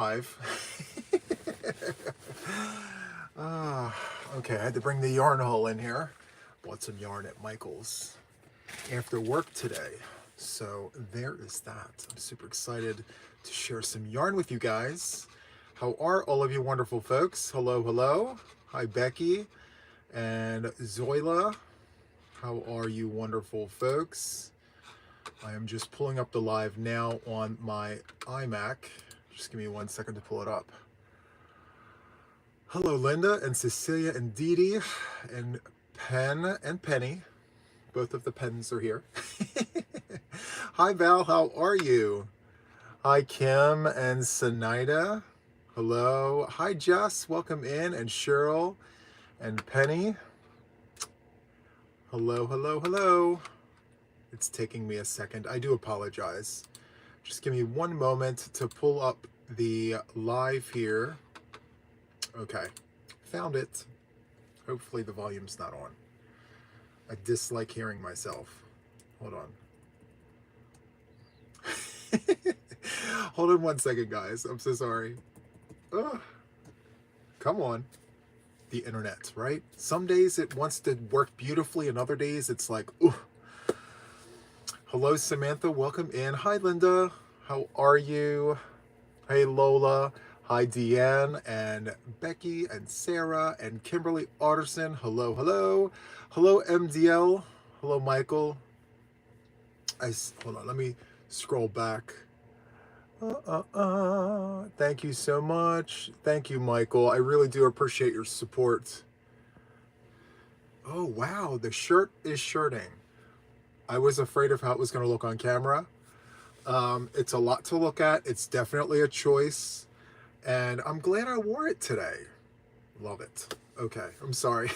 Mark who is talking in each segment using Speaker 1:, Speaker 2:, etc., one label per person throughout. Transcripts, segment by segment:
Speaker 1: Five. Okay, I had to bring the yarn haul in here. Bought some yarn at Michael's after work today. So there is that. I'm super excited to share some yarn with you guys. How are all of you wonderful folks? Hello, hello. Hi, Becky and Zoila. How are you wonderful folks? I am just pulling up the live now on my iMac. Just give me 1 second to pull it up. Hello, Linda and Cecilia and Dee Dee and Pen and Penny. Both of the Pens are here. Hi, Val. How are you? Hi, Kim and Sanaida. Hello. Hi, Jess. Welcome in. And Cheryl and Penny. Hello, hello, hello. It's taking me a second. I do apologize. Just give me one moment to pull up the live here. Okay, found it. Hopefully the volume's not on. I dislike hearing myself. Hold on. Hold on 1 second, guys. I'm so sorry. Ugh. Come on. The internet, right? Some days it wants to work beautifully, and other days it's like, ooh. Hello, Samantha. Welcome in. Hi, Linda. How are you? Hey, Lola. Hi, Deanne and Becky and Sarah and Kimberly Otterson. Hello, hello. Hello, MDL. Hello, Michael. Hold on, let me scroll back. Thank you so much. Thank you, Michael. I really do appreciate your support. Oh, wow. The shirt is shirting. I was afraid of how it was going to look on camera. It's a lot to look at. It's definitely a choice. And I'm glad I wore it today. Love it. Okay, I'm sorry.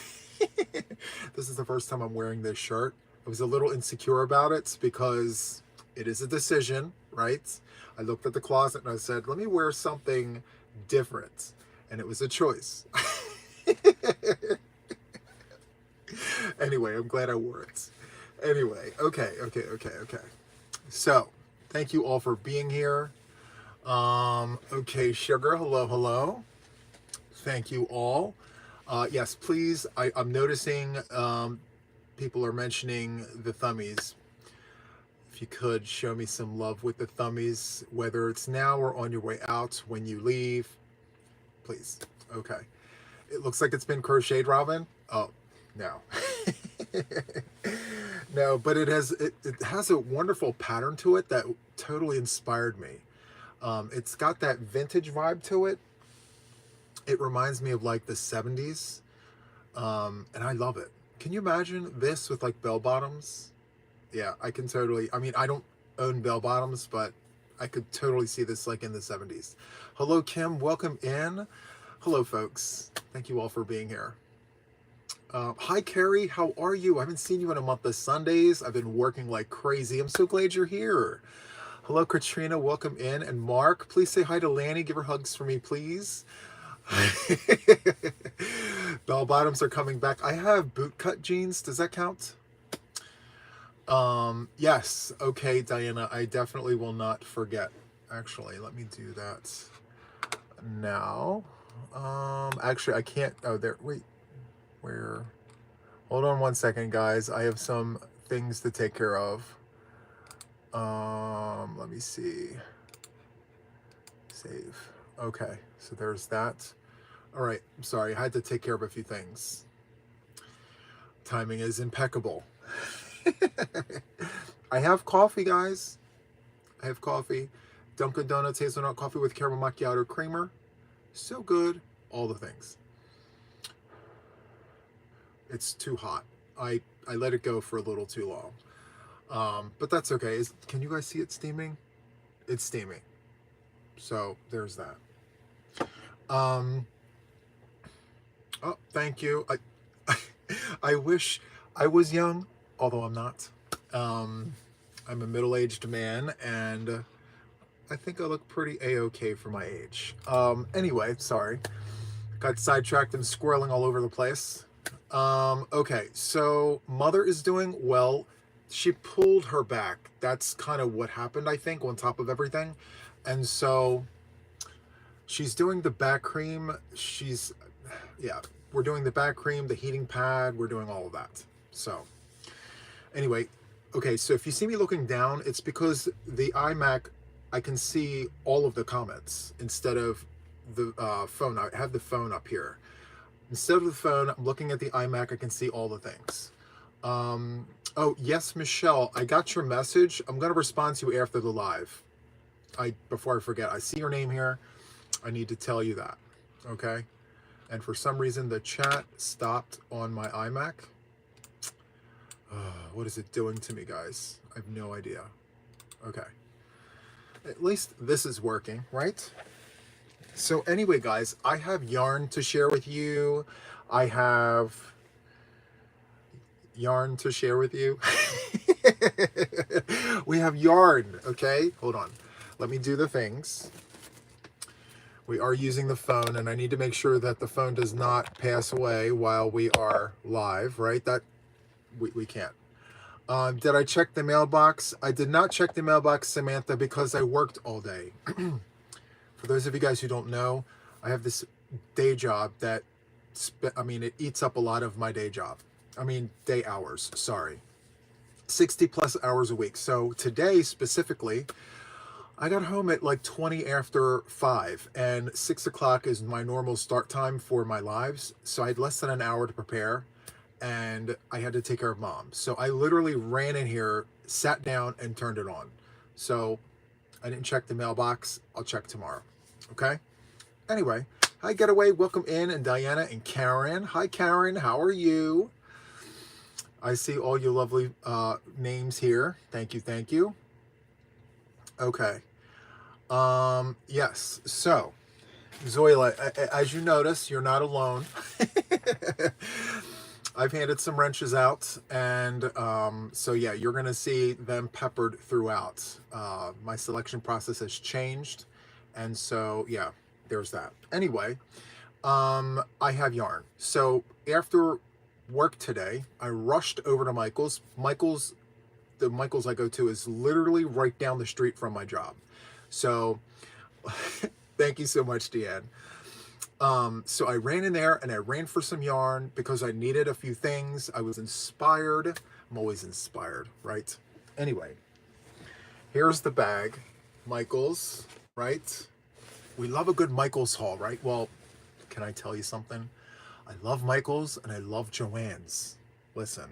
Speaker 1: This is the first time I'm wearing this shirt. I was a little insecure about it because it is a decision, right? I looked at the closet and I said, let me wear something different. And it was a choice. Anyway, I'm glad I wore it. Anyway, okay. So, thank you all for being here. Okay, Sugar, hello, hello. Thank you all. Yes, please, I'm noticing people are mentioning the thummies. If you could show me some love with the thummies, whether it's now or on your way out when you leave, please. Okay. It looks like it's been crocheted, Robin. Oh, no. No, but it has a wonderful pattern to it that totally inspired me. It's got that vintage vibe to it. It reminds me of like the 70s. And I love it. Can you imagine this with like bell bottoms? Yeah, I can totally. I mean, I don't own bell bottoms, but I could totally see this like in the 70s. Hello, Kim. Welcome in. Hello, folks. Thank you all for being here. Hi, Carrie. How are you? I haven't seen you in a month of Sundays. I've been working like crazy. I'm so glad you're here. Hello, Katrina. Welcome in. And Mark, please say hi to Lanny. Give her hugs for me, please. Bell bottoms are coming back. I have bootcut jeans. Does that count? Yes. Okay, Diana. I definitely will not forget. Actually, let me do that now. Actually, I can't. Oh, there. Wait. Where? Hold on 1 second, guys. I have some things to take care of. Let me see. Save. Okay, so there's that. All right, I'm sorry. I had to take care of a few things. Timing is impeccable. I have coffee, guys. I have coffee. Dunkin' Donuts hazelnut coffee with caramel macchiato creamer. So good. All the things. It's too hot. I let it go for a little too long. But that's okay. Can you guys see it steaming? It's steaming. So there's that. Oh, thank you. I wish I was young, although I'm not. I'm a middle-aged man, and I think I look pretty a-okay for my age. Anyway, sorry. Got sidetracked and squirreling all over the place. Okay, so Mother is doing well. She pulled her back. That's kind of what happened, I think, on top of everything. And so she's doing the back cream. Yeah, we're doing the back cream, the heating pad. We're doing all of that. So anyway, okay, so if you see me looking down, it's because the iMac, I can see all of the comments instead of the phone. I have the phone up here. Instead of the phone, I'm looking at the iMac. I can see all the things. Oh, yes, Michelle, I got your message. I'm going to respond to you after the live. Before I forget, I see your name here. I need to tell you that, okay? And for some reason, the chat stopped on my iMac. What is it doing to me, guys? I have no idea. Okay. At least this is working, right? So anyway, guys, I have yarn to share with you. I have yarn to share with you. We have yarn, okay? Hold on. Let me do the things. We are using the phone, and I need to make sure that the phone does not pass away while we are live, right? That we can't. Did I check the mailbox? I did not check the mailbox, Samantha, because I worked all day. For those of you guys who don't know, I have this day job that, it eats up a lot of my day job. Day hours, sorry. 60 plus hours a week. So today specifically, I got home at like 20 after 5, and 6 o'clock is my normal start time for my lives. So I had less than an hour to prepare, and I had to take care of mom. So I literally ran in here, sat down, and turned it on. So I didn't check the mailbox. I'll check tomorrow. Okay? Anyway, hi Getaway, welcome in, and Diana and Karen. Hi Karen, how are you? I see all your lovely names here. Thank you, thank you. Okay. Yes. So, Zoila, as you notice, you're not alone. I've handed some wrenches out, and so yeah, you're gonna see them peppered throughout. My selection process has changed, and so yeah, there's that. Anyway, I have yarn. So after work today, I rushed over to Michael's. The Michael's I go to is literally right down the street from my job. So thank you so much, Deanne. So I ran in there and I ran for some yarn because I needed a few things. I was inspired. I'm always inspired, right? Anyway, here's the bag. Michael's, right? We love a good Michael's haul, right? Well, can I tell you something? I love Michael's and I love Joann's. Listen,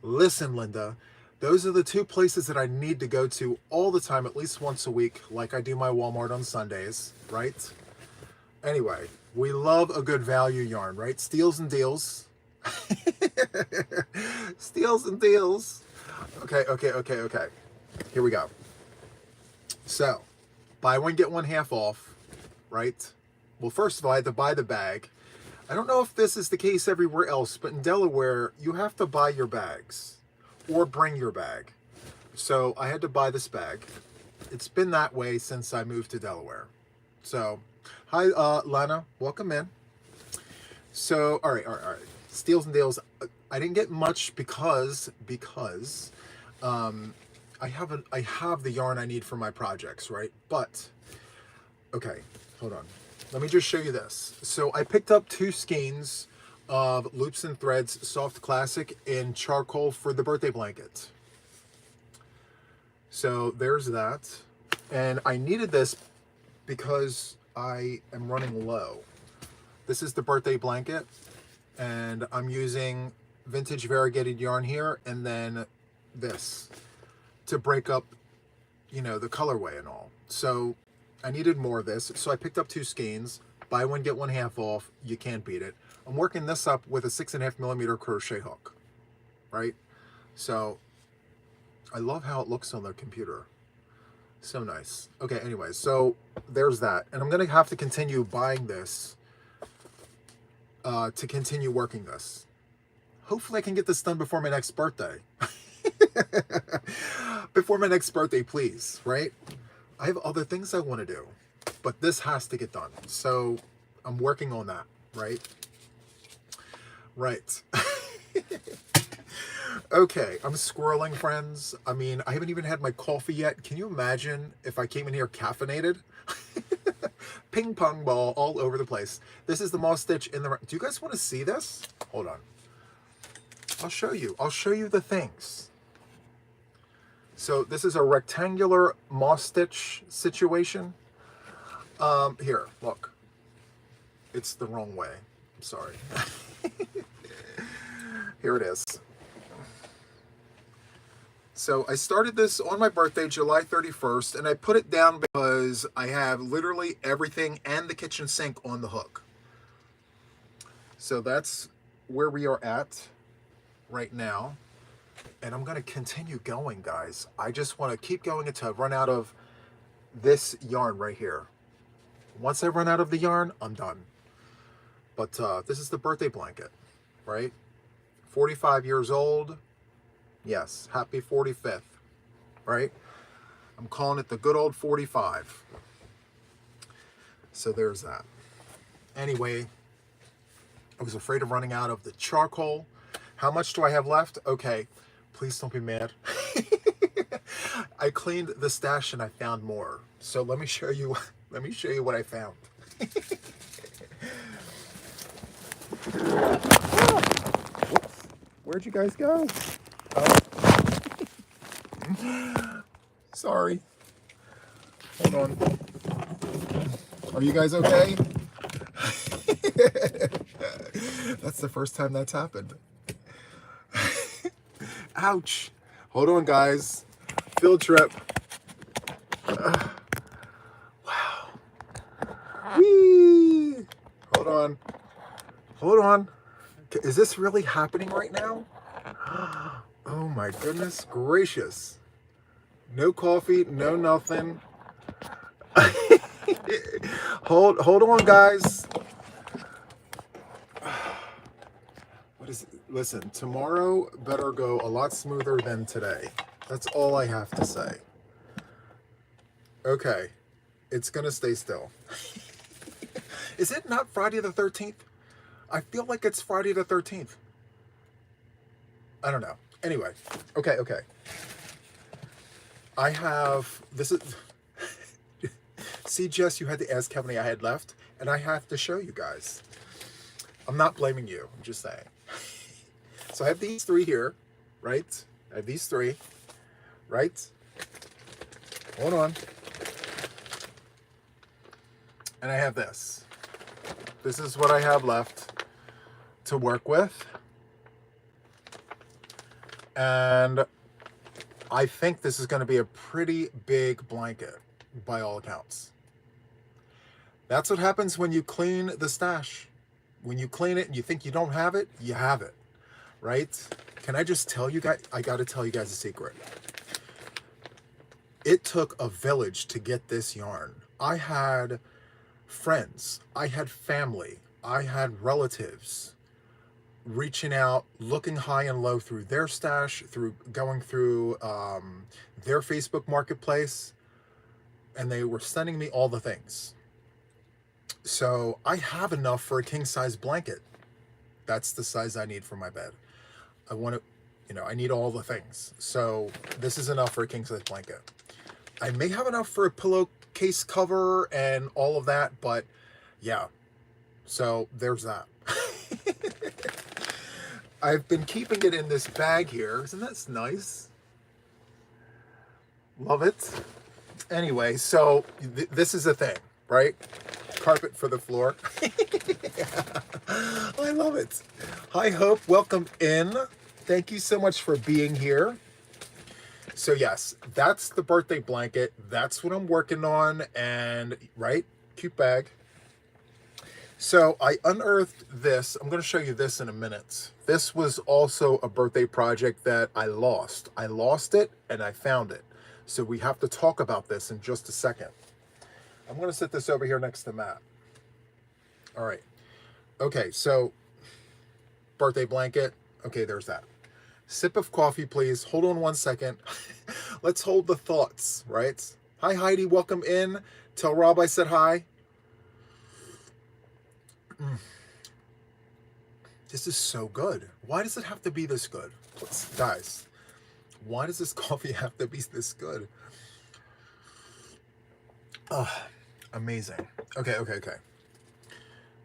Speaker 1: Linda. Those are the two places that I need to go to all the time, at least once a week, like I do my Walmart on Sundays, right? Anyway, we love a good value yarn, right? Steals and deals. Steals and deals. Okay. Here we go. So, buy one, get one half off, right? Well, first of all, I had to buy the bag. I don't know if this is the case everywhere else, but in Delaware, you have to buy your bags or bring your bag. So I had to buy this bag. It's been that way since I moved to Delaware. So, hi, Lana, welcome in. So, all right. Steals and deals. I didn't get much because I have the yarn I need for my projects, right? But, okay, hold on. Let me just show you this. So I picked up 2 skeins of Loops and Threads Soft Classic in charcoal for the birthday blanket. So there's that. And I needed this because I am running low. This is the birthday blanket, and I'm using vintage variegated yarn here, and then this to break up, the colorway and all. So I needed more of this. So I picked up 2 skeins. Buy one, get one half off. You can't beat it. I'm working this up with a 6.5mm crochet hook, right? So I love how it looks on the computer. So nice. Okay, anyway, so there's that. And I'm going to have to continue buying this to continue working this. Hopefully I can get this done before my next birthday. Before my next birthday, please, right? I have other things I want to do, but this has to get done. So I'm working on that, right? Right. Okay, I'm squirreling, friends. I haven't even had my coffee yet. Can you imagine if I came in here caffeinated? ping pong ball all over the place. This is the moss stitch in the... Do you guys want to see this? Hold on. I'll show you. I'll show you the things. So this is a rectangular moss stitch situation. Here, look. It's the wrong way. I'm sorry. Here it is. So I started this on my birthday, July 31st, and I put it down because I have literally everything and the kitchen sink on the hook. So that's where we are at right now. And I'm going to continue going, guys. I just want to keep going until I run out of this yarn right here. Once I run out of the yarn, I'm done. But this is the birthday blanket, right? 45 years old. Yes, happy 45th, right? I'm calling it the good old 45. So there's that. Anyway, I was afraid of running out of the charcoal. How much do I have left? Okay, please don't be mad. I cleaned the stash and I found more. So let me show you what I found. Whoops. Where'd you guys go? Oh. Sorry. Hold on. Are you guys okay? That's the first time that's happened. Ouch. Hold on, guys. Field trip. Wow. Whee! Hold on. Hold on. Is this really happening right now? Oh my goodness gracious. No coffee, no nothing. Hold on, guys. What is it? Listen, tomorrow better go a lot smoother than today. That's all I have to say. Okay, it's gonna stay still. Is it not Friday the 13th? I feel like it's Friday the 13th. I don't know. Anyway, okay. I have, this is, see, Jess, you had to ask how many I had left, and I have to show you guys. I'm not blaming you, I'm just saying. So I have these three here, right? I have these three, right? Hold on. And I have this. This is what I have left to work with. And I think this is going to be a pretty big blanket by all accounts. That's what happens when you clean the stash. When you clean it and you think you don't have it, you have it, right? Can I just tell you guys, I got to tell you guys a secret. It took a village to get this yarn. I had friends, I had family, I had relatives reaching out, looking high and low through their stash, through going through their Facebook marketplace, and they were sending me all the things. So I have enough for a king size blanket. That's the size I need for my bed. I want to, you know, I need all the things. So this is enough for a king size blanket. I may have enough for a pillowcase cover and all of that, but yeah. So there's that. I've been keeping it in this bag here. Isn't that nice? Love it. Anyway, so this is a thing, right? Carpet for the floor. I love it. Hi, Hope. Welcome in. Thank you so much for being here. So yes, that's the birthday blanket. That's what I'm working on. And right, cute bag. So I unearthed this. I'm going to show you this in a minute. This was also a birthday project that I lost. I lost it and I found it. So we have to talk about this in just a second. I'm going to set this over here next to Matt. All right. Okay, so birthday blanket. Okay, there's that. Sip of coffee, please. Hold on one second. Let's hold the thoughts, right? Hi, Heidi. Welcome in. Tell Rob I said hi. This is so good. Why does it have to be this good? Guys, why does this coffee have to be this good? Oh, amazing. Okay.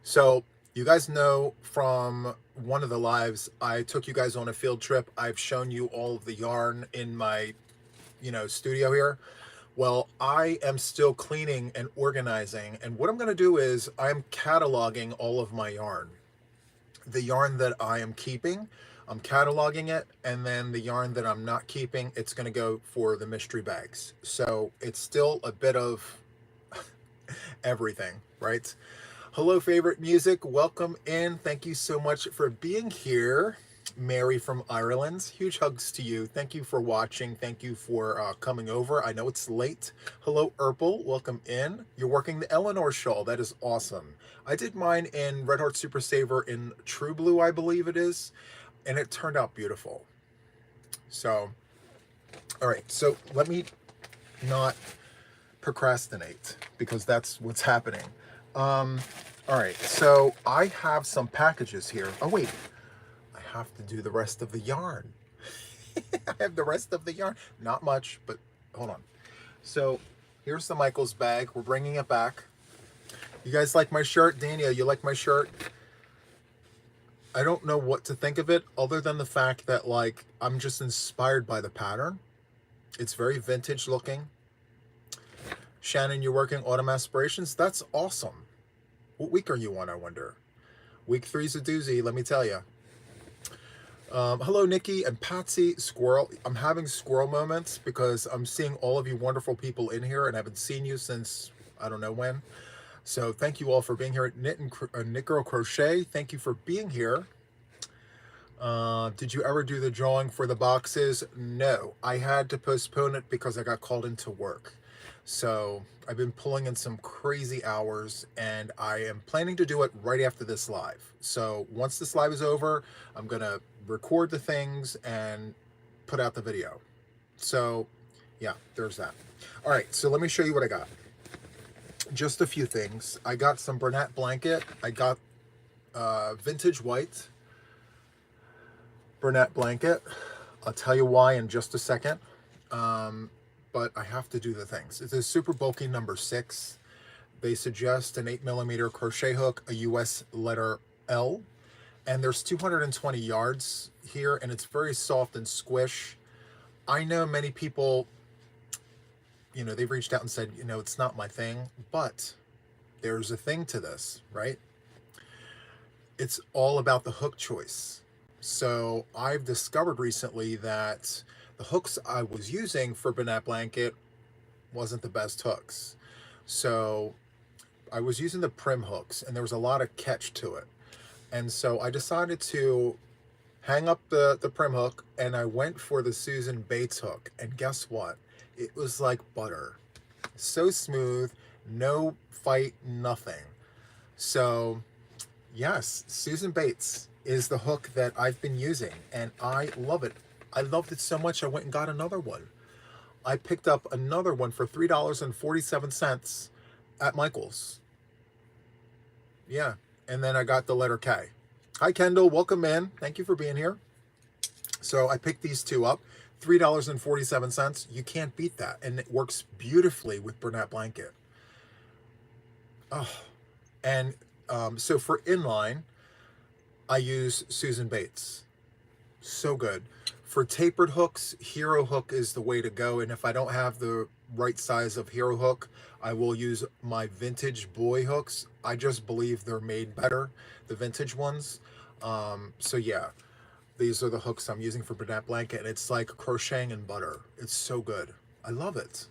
Speaker 1: So you guys know from one of the lives, I took you guys on a field trip. I've shown you all of the yarn in my, studio here. Well, I am still cleaning and organizing. And what I'm going to do is I'm cataloging all of my yarn. The yarn that I am keeping, I'm cataloging it. And then the yarn that I'm not keeping, it's going to go for the mystery bags. So it's still a bit of everything, right? Hello, favorite music. Welcome in. Thank you so much for being here. Mary from Ireland. Huge hugs to you. Thank you for watching. Thank you for coming over. I know it's late. Hello, Urpel. Welcome in. You're working the Eleanor shawl. That is awesome. I did mine in Red Heart Super Saver in True Blue, I believe it is, and it turned out beautiful. So, all right. So let me not procrastinate because that's what's happening. All right, so I have some packages here. Oh wait, I have to do the rest of the yarn. I have the rest of the yarn. Not much, but hold on. So here's the Michaels bag. We're bringing it back. You guys like my shirt? Daniel, you like my shirt? I don't know what to think of it other than the fact that like I'm just inspired by the pattern. It's very vintage looking. Shannon, you're working Autumn Aspirations? That's awesome. What week are you on, I wonder? Week 3's a doozy, let me tell you. Hello, Nikki and Patsy. Squirrel. I'm having squirrel moments because I'm seeing all of you wonderful people in here and I haven't seen you since I don't know when. So thank you all for being here at Knit Girl Crochet. Thank you for being here. Did you ever do the drawing for the boxes? No, I had to postpone it because I got called into work. So I've been pulling in some crazy hours and I am planning to do it right after this live. So once this live is over, I'm going to record the things and put out the video. So yeah, there's that. All right, so let me show you what I got. Just a few things. I got some Bernat blanket. I got vintage white Bernat blanket. I'll tell you why in just a second. But I have to do the things. It's a super bulky number 6. They suggest an 8mm crochet hook, a US letter L, and there's 220 yards here, and it's very soft and squish. I know many people, they've reached out and said, it's not my thing, but there's a thing to this, right? It's all about the hook choice. So I've discovered recently that the hooks I was using for Bernat blanket wasn't the best hooks. So I was using the Prim hooks and there was a lot of catch to it. And so I decided to hang up the Prim hook and I went for the Susan Bates hook. And guess what? It was like butter. So smooth, no fight, nothing. So yes, Susan Bates is the hook that I've been using and I love it. I loved it so much I went and got another one. I picked up another one for $3.47 at Michael's. Yeah, and then I got the letter K. Hi Kendall, welcome in. Thank you for being here. So I picked these two up, $3.47. You can't beat that, and it works beautifully with Bernat blanket. Oh, and so for inline, I use Susan Bates. So good. For tapered hooks, Hero Hook is the way to go. And if I don't have the right size of Hero Hook, I will use my vintage boy hooks. I just believe they're made better, the vintage ones. So yeah, these are the hooks I'm using for Bernat blanket. And it's like crocheting in butter. It's so good. I love it.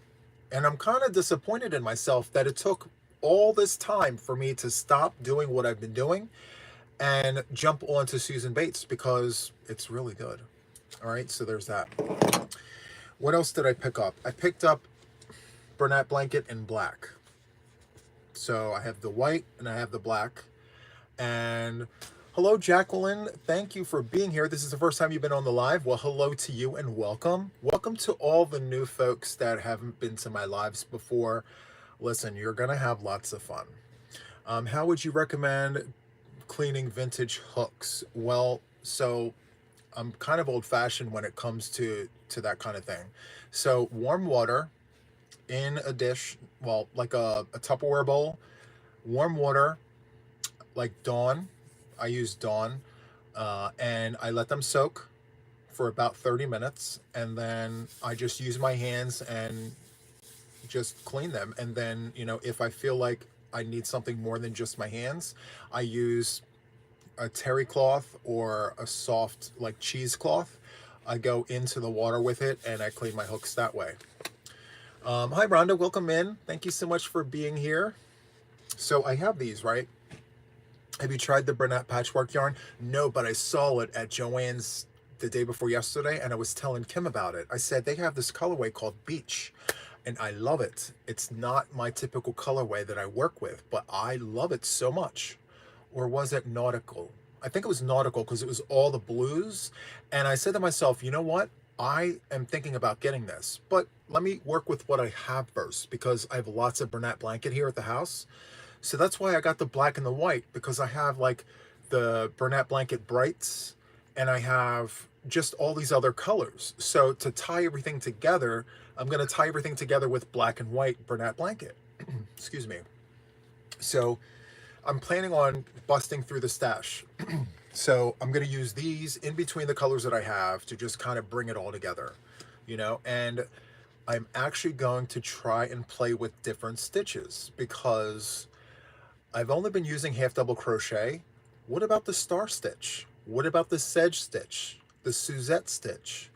Speaker 1: And I'm kind of disappointed in myself that it took all this time for me to stop doing what I've been doing and jump onto Susan Bates because it's really good. All right, so there's that. What else did I pick up? I picked up Bernat blanket in black. So I have the white and I have the black. And hello, Jacqueline. Thank you for being here. This is the first time you've been on the live. Well, hello to you and welcome. Welcome to all the new folks that haven't been to my lives before. Listen, you're going to have lots of fun. How would you recommend cleaning vintage hooks? Well, so I'm kind of old-fashioned when it comes to that kind of thing. So warm water in a dish, well, like a Tupperware bowl, warm water, like Dawn. I use Dawn, and I let them soak for about 30 minutes, and then I just use my hands and just clean them. And then, if I feel like I need something more than just my hands, I use a terry cloth or a soft like cheesecloth. I go into the water with it and I clean my hooks that way. Hi Rhonda, welcome in. Thank you so much for being here. So I have these, right? Have you tried the Burnett patchwork yarn? No, but I saw it at Joann's the day before yesterday, and I was telling Kim about it. I said they have this colorway called Beach, and I love it. It's not my typical colorway that I work with, but I love it so much. Or was it Nautical? I think it was Nautical because it was all the blues. And I said to myself, you know what? I am thinking about getting this, but let me work with what I have first, because I have lots of Burnett blanket here at the house. So that's why I got the black and the white, because I have like the Burnett blanket brights and I have just all these other colors. So to tie everything together, I'm going to tie everything together with black and white Burnett blanket. Excuse me. So I'm planning on busting through the stash. So I'm going to use these in between the colors that I have to just kind of bring it all together, and I'm actually going to try and play with different stitches, because I've only been using half double crochet. What about the star stitch? What about the sedge stitch? The Suzette stitch?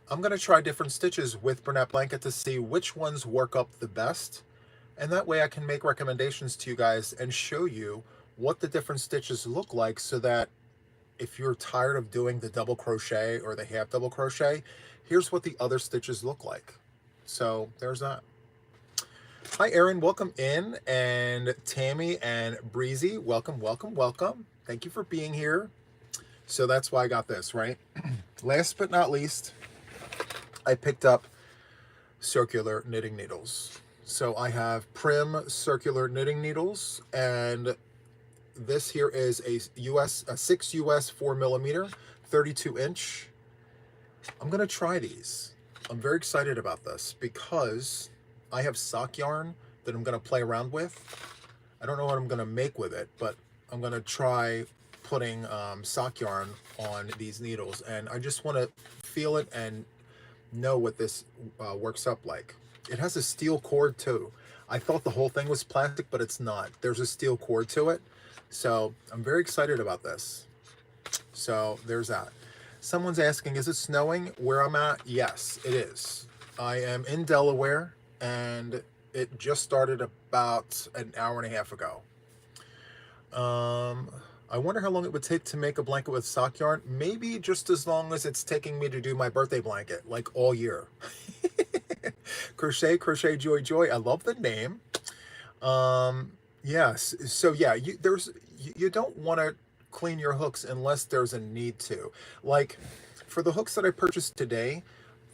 Speaker 1: I'm going to try different stitches with Burnett blanket to see which ones work up the best. And that way I can make recommendations to you guys and show you what the different stitches look like, so that if you're tired of doing the double crochet or the half double crochet, here's what the other stitches look like. So there's that. Hi, Erin, welcome in. And Tammy and Breezy, welcome, welcome, welcome. Thank you for being here. So that's why I got this, right? Last but not least, I picked up circular knitting needles. So I have Prim circular knitting needles, and this here is a 6 US 4mm, 32-inch. I'm gonna try these. I'm very excited about this because I have sock yarn that I'm gonna play around with. I don't know what I'm gonna make with it, but I'm gonna try putting sock yarn on these needles, and I just want to feel it and know what this works up like. It has a steel cord too. I thought the whole thing was plastic, but it's not. There's a steel cord to it. So I'm very excited about this. So there's that. Someone's asking, is it snowing where I'm at? Yes, it is. I am in Delaware, and it just started about an hour and a half ago. I wonder how long it would take to make a blanket with sock yarn. Maybe just as long as it's taking me to do my birthday blanket, like all year. Crochet, crochet, joy, joy. I love the name. Yes. So yeah, you don't want to clean your hooks unless there's a need to. Like for the hooks that I purchased today,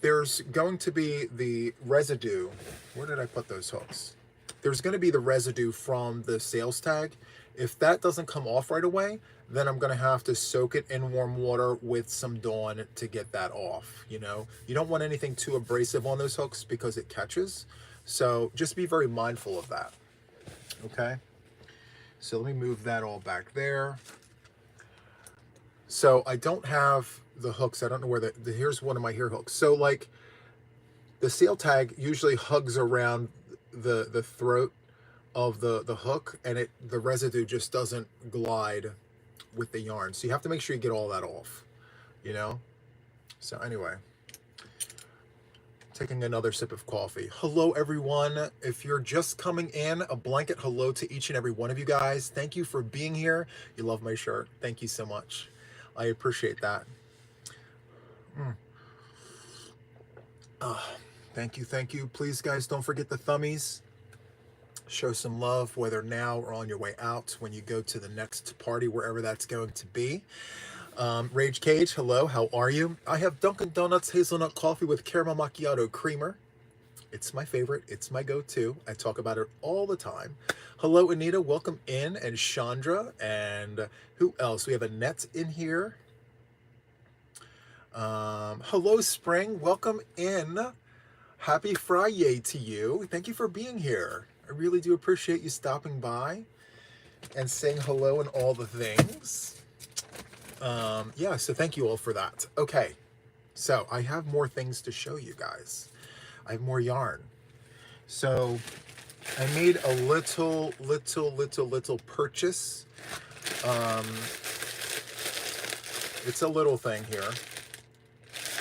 Speaker 1: there's going to be the residue. Where did I put those hooks? There's going to be the residue from the sales tag. If that doesn't come off right away, then I'm going to have to soak it in warm water with some Dawn to get that off. You don't want anything too abrasive on those hooks because it catches. So just be very mindful of that. Okay. So let me move that all back there. So I don't have the hooks. I don't know where here's one of my hair hooks. So like the seal tag usually hugs around the throat of the hook, and the residue just doesn't glide with the yarn. So you have to make sure you get all that off, So anyway, taking another sip of coffee. Hello, everyone. If you're just coming in, a blanket hello to each and every one of you guys. Thank you for being here. You love my shirt. Thank you so much. I appreciate that. Thank you, thank you. Please, guys, don't forget the thummies. Show some love, whether now or on your way out when you go to the next party, wherever that's going to be. Rage Cage, hello, how are you? I have Dunkin' Donuts hazelnut coffee with caramel macchiato creamer. It's my favorite. It's my go-to. I talk about it all the time. Hello, Anita. Welcome in. And Chandra. And who else? We have Annette in here. Hello, Spring. Welcome in. Happy Friday to you. Thank you for being here. I really do appreciate you stopping by. and saying hello and all the things. Yeah, so thank you all for that. Okay, so I have more things to show you guys. I have more yarn. So I made a little purchase. It's a little thing here,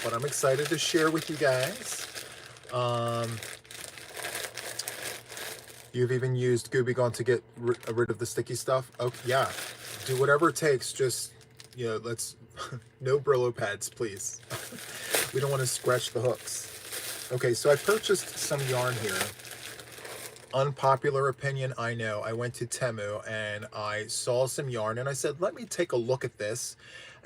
Speaker 1: but I'm excited to share with you guys. You've even used Gooby Gone to get rid of the sticky stuff? Oh, yeah. Do whatever it takes. Just, you know, let's... no Brillo pads, please. We don't want to scratch the hooks. Okay, so I purchased some yarn here. Unpopular opinion, I know. I went to Temu and I saw some yarn and I said, let me take a look at this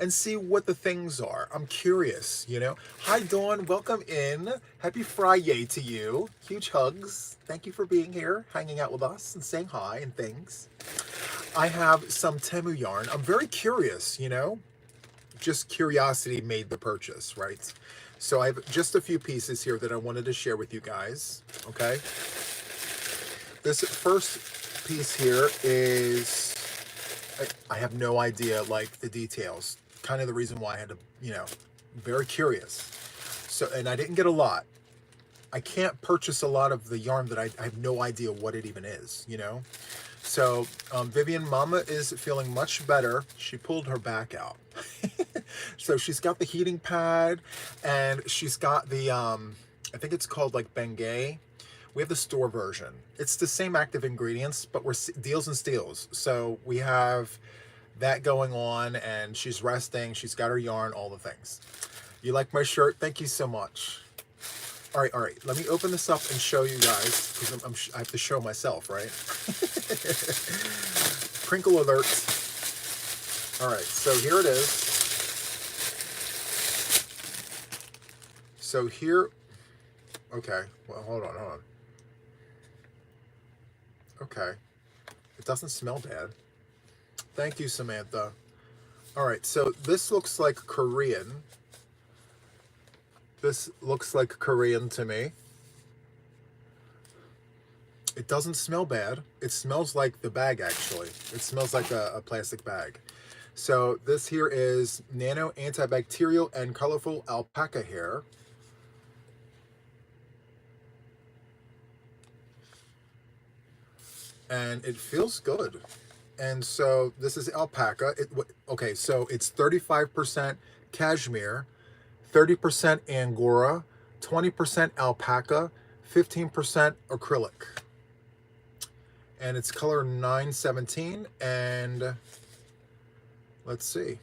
Speaker 1: and see what the things are. I'm curious, you know. Hi, Dawn. Welcome in. Happy Friday to you. Huge hugs. Thank you for being here, hanging out with us and saying hi and things. I have some Temu yarn. I'm very curious, you know. Just curiosity made the purchase, right? So I have just a few pieces here that I wanted to share with you guys, okay? This first piece here is, I have no idea, like, the details. Kind of the reason why I had to, you know, very curious. So, and I didn't get a lot. I can't purchase a lot of the yarn that I have no idea what it even is, you know? So, Vivian, Mama is feeling much better. She pulled her back out. So she's got the heating pad, and she's got the, I think it's called, like, Bengay. We have the store version. It's the same active ingredients, but we're deals and steals. So we have that going on, and she's resting. She's got her yarn, all the things. You like my shirt? Thank you so much. All right. Let me open this up and show you guys, because I have to show myself, right? Crinkle alert. All right, so here it is. So here, okay, well, hold on. Okay, it doesn't smell bad. Thank you, Samantha. All right, so this looks like Korean. This looks like Korean to me. It doesn't smell bad. It smells like the bag, actually. It smells like a plastic bag. So this here is nano antibacterial and colorful alpaca hair. And it feels good. And so this is alpaca. Okay, so it's 35% cashmere, 30% angora, 20% alpaca, 15% acrylic. And it's color 917. And let's see.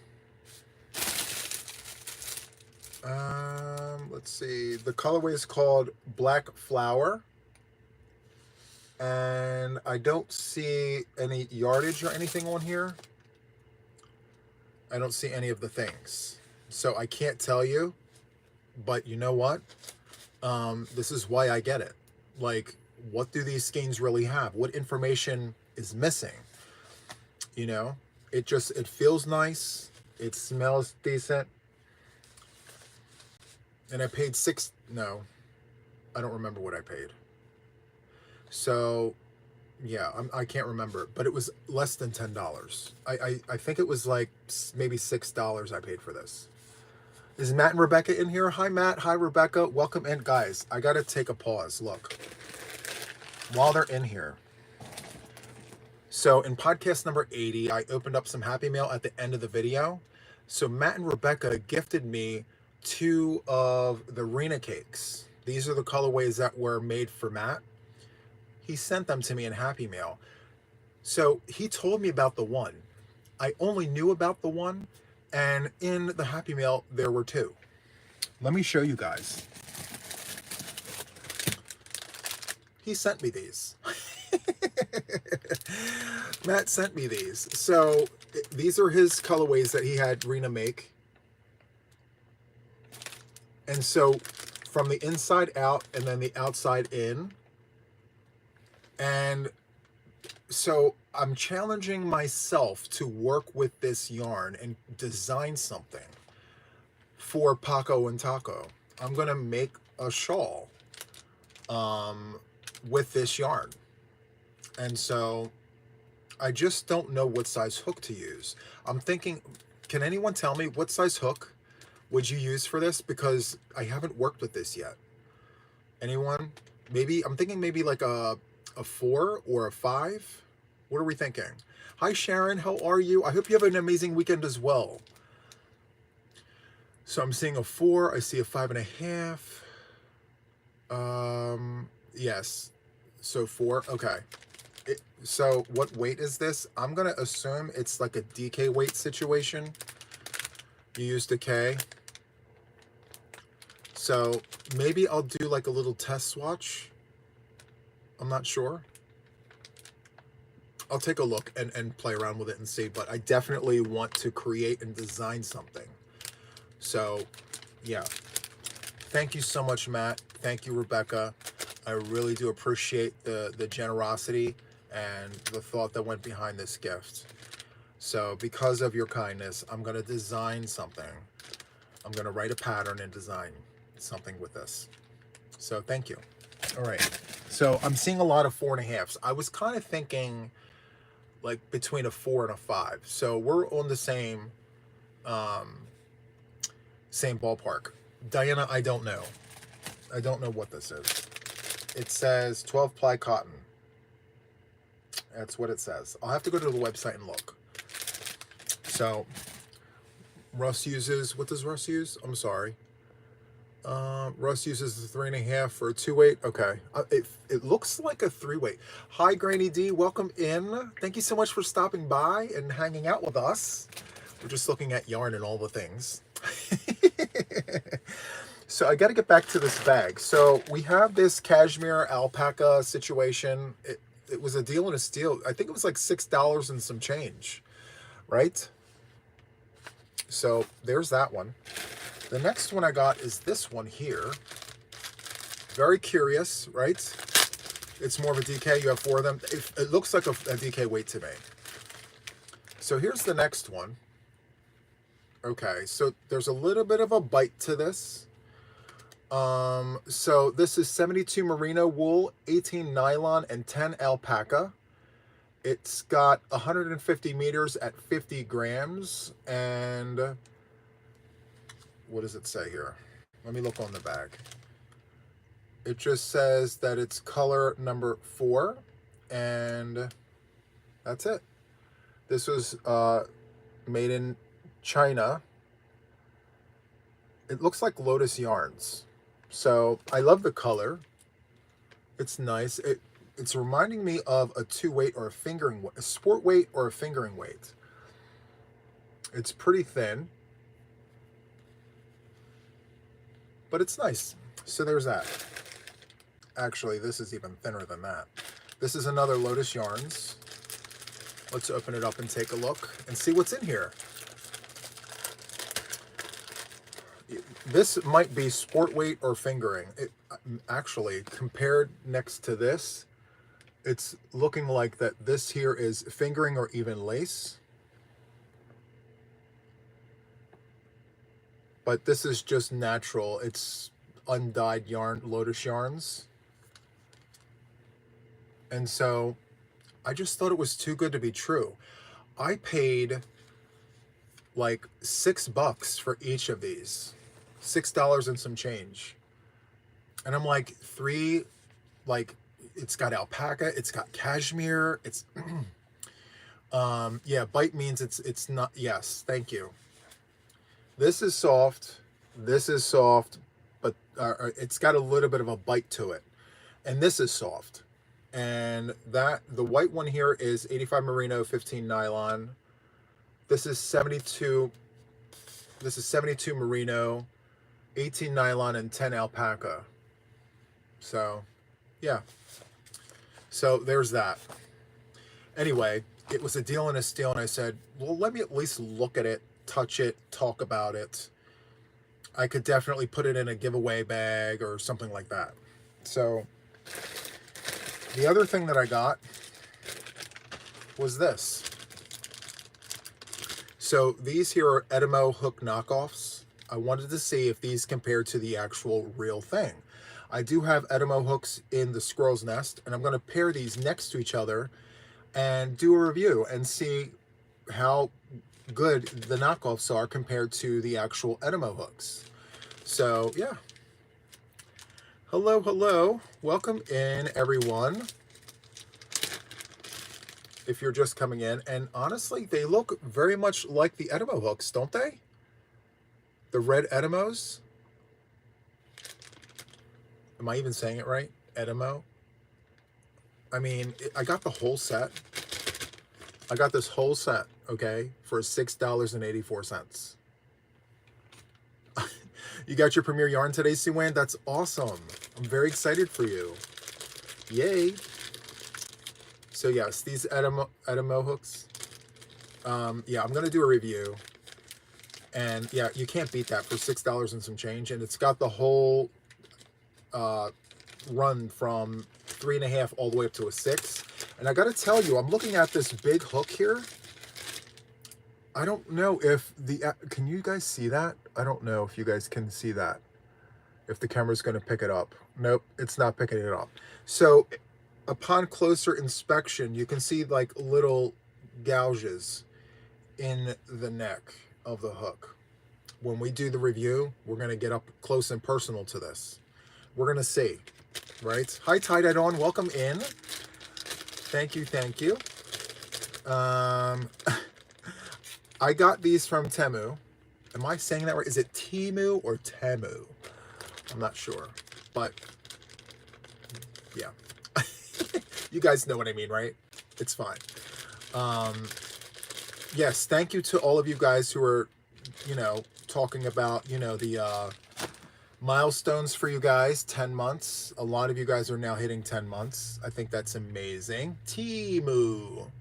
Speaker 1: Let's see. The colorway is called Black Flower. And I don't see any yardage or anything on here. I don't see any of the things. So I can't tell you, but you know what? This is why I get it. Like, what do these skeins really have? What information is missing? You know, it feels nice. It smells decent. And I paid no, I don't remember what I paid. So, yeah, I can't remember, but it was less than $10. I think it was like maybe $6 I paid for this. Is Matt and Rebecca in here? Hi, Matt. Hi, Rebecca. Welcome in. Guys, I got to take a pause. Look, while they're in here. So in podcast number 80, I opened up some Happy Mail at the end of the video. So Matt and Rebecca gifted me 2 of the Rena cakes. These are the colorways that were made for Matt. He sent them to me in Happy Mail. So he told me about the one. I only knew about the one, and in the Happy Mail, there were 2. Let me show you guys. He sent me these. Matt sent me these. So these are his colorways that he had Rena make. And so from the inside out and then the outside in. And so I'm challenging myself to work with this yarn and design something for Paco and Taco. I'm going to make a shawl with this yarn. And so I just don't know what size hook to use. I'm thinking, can anyone tell me what size hook would you use for this? Because I haven't worked with this yet. Anyone? Maybe, I'm thinking maybe like a 4 or a 5. What are we thinking? Hi Sharon, how are you? I hope you have an amazing weekend as well. So I'm seeing a 4, I see a 5.5. Yes. So 4, okay. So what weight is this? I'm gonna assume it's like a DK weight situation. You used a K. So maybe I'll do like a little test swatch. I'm not sure. I'll take a look and play around with it and see, but I definitely want to create and design something. So yeah, thank you so much, Matt. Thank you, Rebecca. I really do appreciate the generosity and the thought that went behind this gift. So because of your kindness, I'm gonna design something. I'm gonna write a pattern and design something with this. So thank you. All right, so I'm seeing a lot of 4.5s. I was kind of thinking like between a 4 and a 5. So we're on the same same ballpark. Diana, I don't know. I don't know what this is. It says 12 ply cotton. That's what it says. I'll have to go to the website and look. So Russ uses, what does Russ use? I'm sorry. Russ uses the 3.5 for a 2-weight. Okay. It looks like a 3-weight. Hi, Granny D. Welcome in. Thank you so much for stopping by and hanging out with us. We're just looking at yarn and all the things. So I got to get back to this bag. So we have this cashmere alpaca situation. It was a deal and a steal. I think it was like $6 and some change, right? So there's that one. The next one I got is this one here. Very curious, right? It's more of a DK. You have 4 of them. It looks like a DK weight to me. So here's the next one. Okay, so there's a little bit of a bite to this. So this is 72 merino wool, 18 nylon, and 10 alpaca. It's got 150 meters at 50 grams. And what does it say here? Let me look on the bag. It just says that it's color number 4, and that's it. This was made in China. It looks like Lotus yarns. So I love the color. It's nice. It's reminding me of a 2-weight or a fingering weight, a sport weight or a fingering weight. It's pretty thin, but it's nice. So there's that. Actually, this is even thinner than that. This is another Lotus Yarns. Let's open it up and take a look and see what's in here. This might be sport weight or fingering. Actually, compared next to this, it's looking like that this here is fingering or even lace. But this is just natural. It's undyed yarn, Lotus Yarns. And so I just thought it was too good to be true. I paid like $6 for each of these. $6 and some change. And I'm like, 3, like, it's got alpaca, it's got cashmere, it's yeah, bite means it's not, yes, thank you. This is soft, but it's got a little bit of a bite to it. And this is soft. And the white one here is 85 merino, 15 nylon. This is 72 merino, 18 nylon, and 10 alpaca. So yeah, so there's that. Anyway, it was a deal and a steal, and I said, well, let me at least look at it, touch it, talk about it. I could definitely put it in a giveaway bag or something like that. So the other thing that I got was this. So these here are Edimo hook knockoffs. I wanted to see if these compare to the actual real thing. I do have Edimo hooks in the squirrel's nest, and I'm going to pair these next to each other and do a review and see how good the knockoffs are compared to the actual Edimo hooks. So yeah. Hello, hello. Welcome in, everyone. If you're just coming in, and honestly, they look very much like the Edimo hooks, don't they? The red Edimos. Am I even saying it right? Edimo. I mean, I got the whole set. I got this whole set, okay, for $6.84. You got your premiere yarn today, Juan? That's awesome. I'm very excited for you. Yay. So yes, these Edimo hooks. Yeah, I'm gonna do a review. And yeah, you can't beat that for $6 and some change. And it's got the whole run from 3.5 all the way up to a 6. And I gotta tell you, I'm looking at this big hook here. I don't know if can you guys see that? I don't know if you guys can see that. If the camera's gonna pick it up. Nope, it's not picking it up. So upon closer inspection, you can see like little gouges in the neck of the hook. When we do the review, we're gonna get up close and personal to this. We're gonna see, right? Hi, Tie-Dyed On, welcome in. Thank you, thank you. I got these from Temu. Am I saying that right? Is it Temu or Temu? I'm not sure, but yeah. You guys know what I mean, right? It's fine. Yes, thank you to all of you guys who are, you know, talking about, you know, the milestones for you guys. 10 months. A lot of you guys are now hitting 10 months. I think that's amazing. Temu.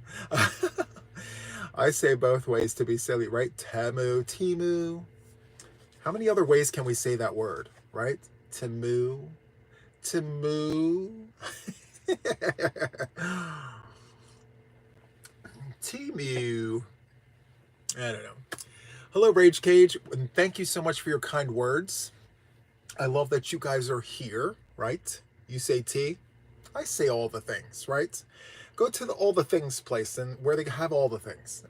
Speaker 1: I say both ways to be silly, right? Temu, Temu. How many other ways can we say that word, right? Temu, Temu. Temu. I don't know. Hello, Rage Cage, and thank you so much for your kind words. I love that you guys are here, right? You say T, I say all the things, right? Go to the all the things place and where they have all the things.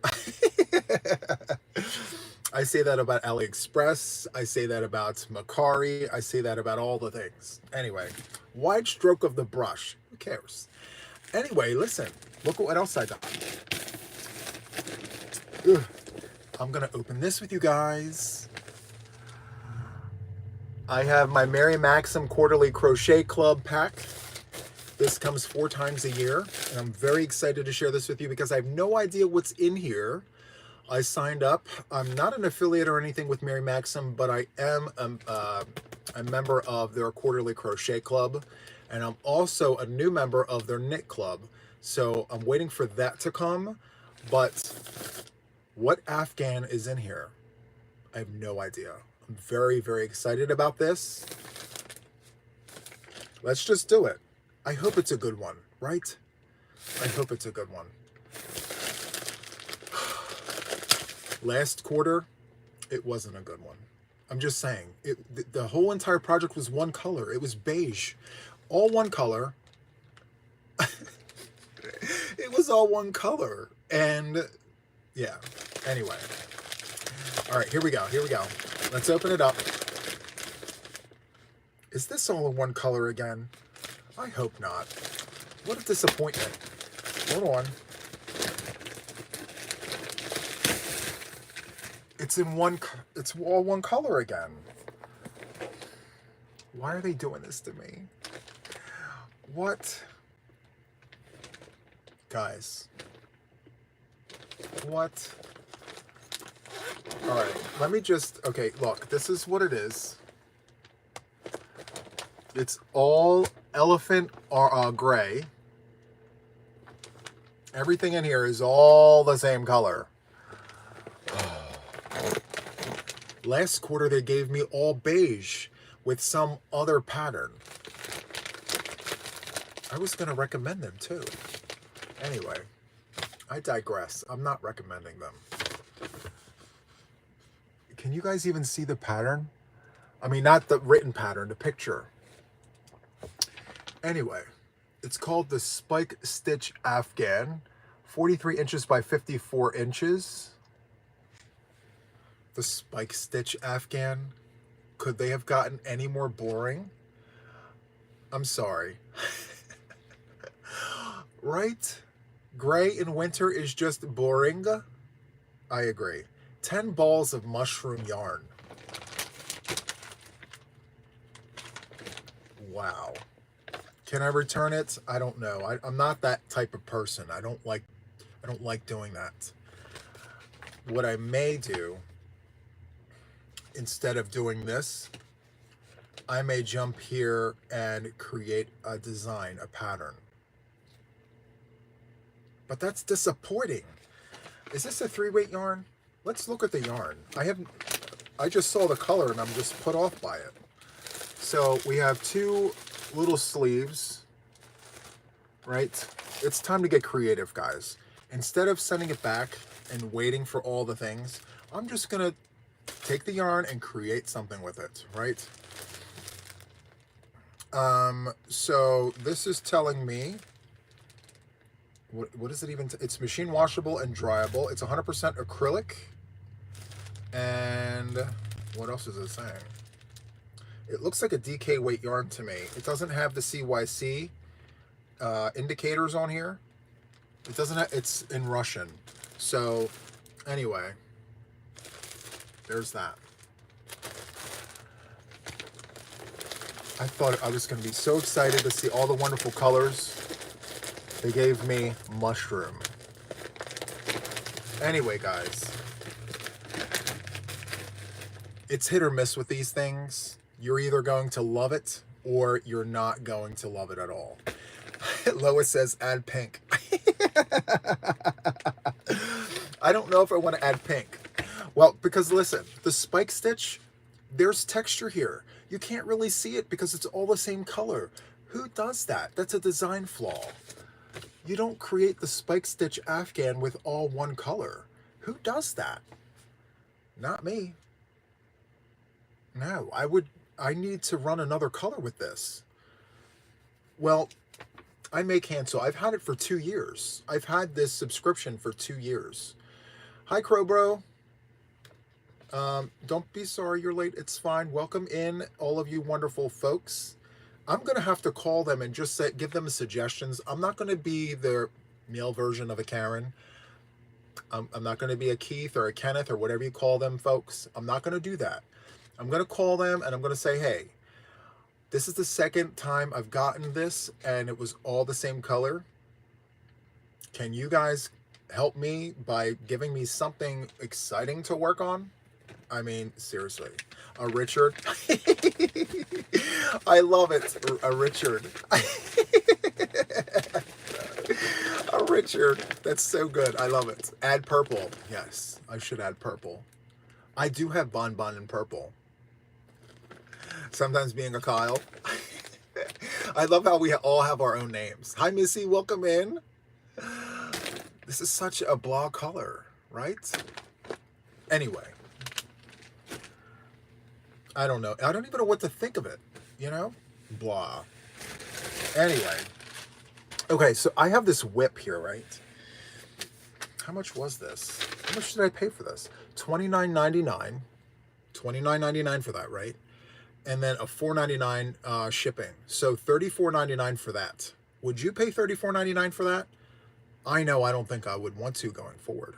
Speaker 1: I say that about AliExpress. I say that about Macari. I say that about all the things. Anyway, wide stroke of the brush. Who cares? Anyway, listen. Look at what else I got. Ugh. I'm going to open this with you guys. I have my Mary Maxim Quarterly Crochet Club pack. This comes 4 times a year, and I'm very excited to share this with you because I have no idea what's in here. I signed up. I'm not an affiliate or anything with Mary Maxim, but I am a member of their Quarterly Crochet Club, and I'm also a new member of their Knit Club. So I'm waiting for that to come, but what Afghan is in here? I have no idea. I'm very, very excited about this. Let's just do it. I hope it's a good one, right? I hope it's a good one. Last quarter, it wasn't a good one. I'm just saying, the whole entire project was one color. It was beige, all one color. It was all one color. And yeah, anyway. All right, here we go, here we go. Let's open it up. Is this all in one color again? I hope not. What a disappointment. Hold on. It's all one color again. Why are they doing this to me? What? Guys. What? All right, let me just, okay, look, this is what it is. It's all elephant gray. Everything in here is all the same color. Last quarter, they gave me all beige with some other pattern. I was going to recommend them too. Anyway, I digress. I'm not recommending them. Can you guys even see the pattern? I mean, not the written pattern, the picture. Anyway, it's called the Spike Stitch Afghan. 43 inches by 54 inches. The spike stitch Afghan. Could they have gotten any more boring? I'm sorry. Right? Gray in winter is just boring. I agree. 10 balls of mushroom yarn. Wow. Can I return it? I don't know. I'm not that type of person. I don't like doing that. What I may do, instead of doing this, I may jump here and create a design, a pattern. But that's disappointing. Is this a 3-weight yarn? Let's look at the yarn. I just saw the color and I'm just put off by it. So we have 2 little sleeves, right? It's time to get creative, guys. Instead of sending it back and waiting for all the things, I'm just gonna take the yarn and create something with it, right? So this is telling me, what is it even? It's machine washable and dryable. It's 100% acrylic. And what else is it saying? It looks like a DK weight yarn to me. It doesn't have the CYC indicators on here. It doesn't have, it's in Russian. So anyway, there's that. I thought I was going to be so excited to see all the wonderful colors. They gave me mushroom. Anyway, guys, it's hit or miss with these things. You're either going to love it or you're not going to love it at all. Lois says, add pink. I don't know if I want to add pink. Well, because listen, the spike stitch, there's texture here. You can't really see it because it's all the same color. Who does that? That's a design flaw. You don't create the spike stitch Afghan with all one color. Who does that? Not me. No, I need to run another color with this. Well, I may cancel. I've had it for 2 years. I've had this subscription for 2 years. Hi, Crow Bro. Don't be sorry you're late. It's fine. Welcome in, all of you wonderful folks. I'm going to have to call them and just give them suggestions. I'm not going to be the male version of a Karen. I'm not going to be a Keith or a Kenneth or whatever you call them, folks. I'm not going to do that. I'm going to call them and I'm going to say, hey, this is the second time I've gotten this and it was all the same color. Can you guys help me by giving me something exciting to work on? I mean, seriously. Richard. I love it. Richard. Richard. That's so good. I love it. Add purple. Yes, I should add purple. I do have Bonbon in purple. Sometimes being a Kyle. I love how we all have our own names. Hi, Missy. Welcome in. This is such a blah color, right? Anyway. I don't know. I don't even know what to think of it, you know? Blah. Anyway. Okay, so I have this whip here, right? How much was this? How much did I pay for this? $29.99. $29.99 for that, right? And then a $4.99 shipping. So $34.99 for that. Would you pay $34.99 for that? I know I don't think I would want to going forward.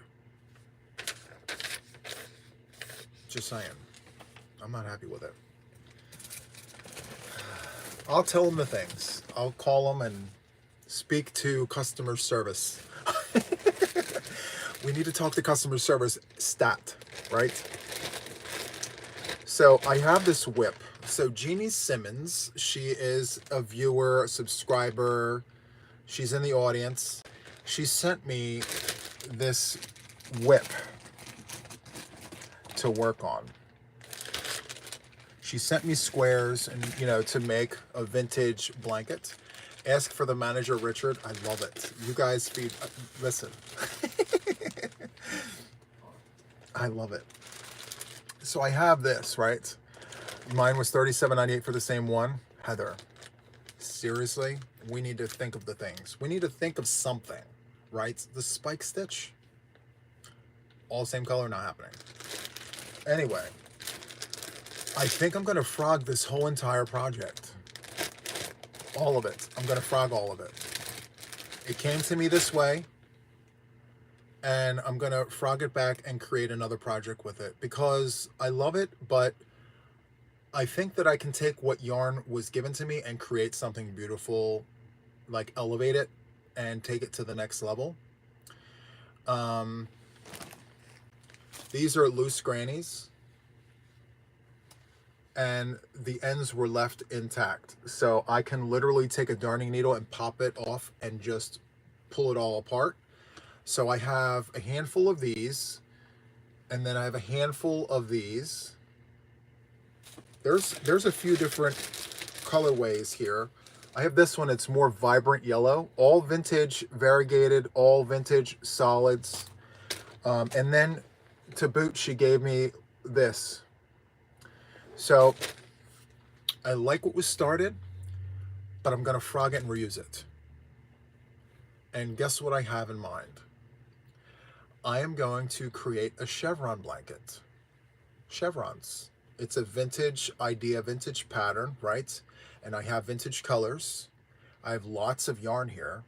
Speaker 1: Just saying. I'm not happy with it. I'll tell them the things. I'll call them and speak to customer service. We need to talk to customer service stat, right? So I have this whip. So Jeannie Simmons, she is a viewer, a subscriber. She's in the audience. She sent me this whip to work on. She sent me squares and, you know, to make a vintage blanket. Ask for the manager, Richard. I love it. You guys feed, listen. I love it. So I have this, right? Mine was $37.98 for the same one. Heather, seriously, we need to think of the things. We need to think of something, right? The spike stitch, all same color, not happening. Anyway, I think I'm gonna frog this whole entire project. All of it. I'm gonna frog all of it. It came to me this way, and I'm gonna frog it back and create another project with it because I love it, but I think that I can take what yarn was given to me and create something beautiful, like elevate it and take it to the next level. These are loose grannies, and the ends were left intact. So I can literally take a darning needle and pop it off and just pull it all apart. So I have a handful of these, and then I have a handful of these. There's a few different colorways here. I have this one, it's more vibrant yellow, all vintage variegated, all vintage solids. And then to boot, she gave me this. So I like what was started, but I'm gonna frog it and reuse it. And guess what I have in mind? I am going to create a chevron blanket. Chevrons. It's a vintage idea, vintage pattern, right? And I have vintage colors. I have lots of yarn here.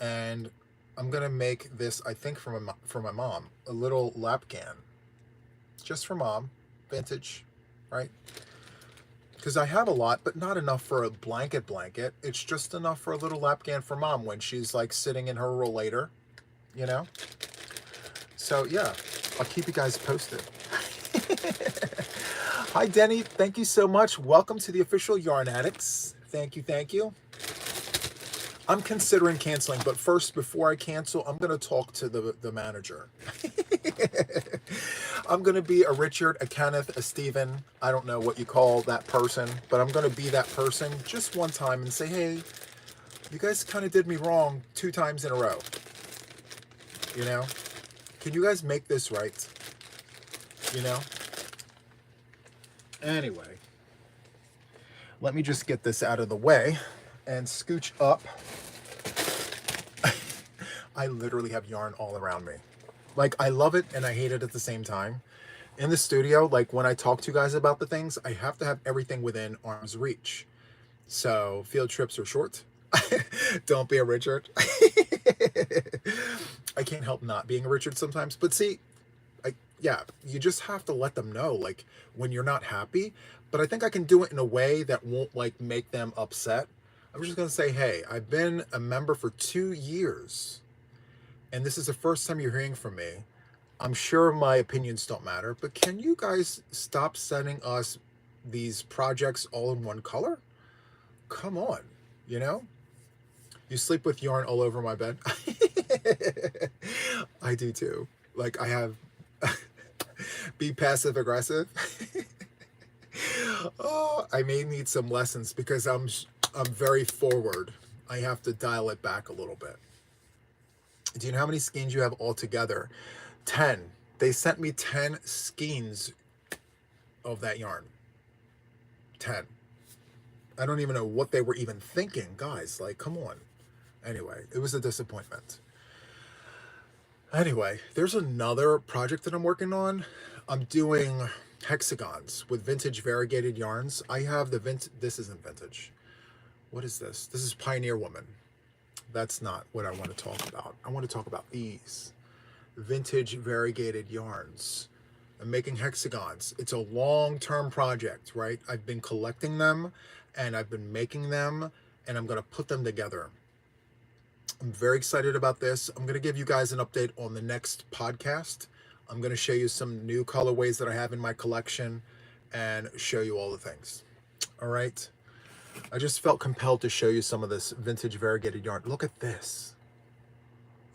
Speaker 1: And I'm gonna make this, I think for my mom, a little lapgan. Just for mom, vintage, right? Because I have a lot, but not enough for a blanket. It's just enough for a little lapgan for mom when she's like sitting in her rollator, you know? So yeah, I'll keep you guys posted. Hi, Denny. Thank you so much. Welcome to the official Yarn Addicts. Thank you, thank you. I'm considering canceling, but first, before I cancel, I'm going to talk to the manager. I'm going to be a Richard, a Kenneth, a Steven. I don't know what you call that person, but I'm going to be that person just one time and say, hey, you guys kind of did me wrong 2 times in a row. You know? Can you guys make this right? You know? Anyway, let me just get this out of the way and scooch up. I literally have yarn all around me. Like, I love it and I hate it at the same time. In the studio, like when I talk to you guys about the things, I have to have everything within arm's reach. So field trips are short. Don't be a Richard. I can't help not being a Richard sometimes. But see, yeah, you just have to let them know, like, when you're not happy. But I think I can do it in a way that won't, like, make them upset. I'm just going to say, hey, I've been a member for 2 years, and this is the first time you're hearing from me. I'm sure my opinions don't matter, but can you guys stop sending us these projects all in one color? Come on, you know? You sleep with yarn all over my bed? I do too. Like, I have... Be passive aggressive. Oh, I may need some lessons because I'm very forward. I have to dial it back a little bit. Do you know how many skeins you have altogether? 10. They sent me 10 skeins of that yarn. 10. I don't even know what they were even thinking, guys. Like, come on. Anyway, it was a disappointment. Anyway, there's another project that I'm working on. I'm doing hexagons with vintage variegated yarns. I have the this isn't vintage. What is this? This is Pioneer Woman. That's not what I want to talk about. I want to talk about these vintage variegated yarns. I'm making hexagons. It's a long-term project, right? I've been collecting them and I've been making them and I'm going to put them together. I'm very excited about this. I'm going to give you guys an update on the next podcast. I'm going to show you some new colorways that I have in my collection and show you all the things. All right. I just felt compelled to show you some of this vintage variegated yarn. Look at this.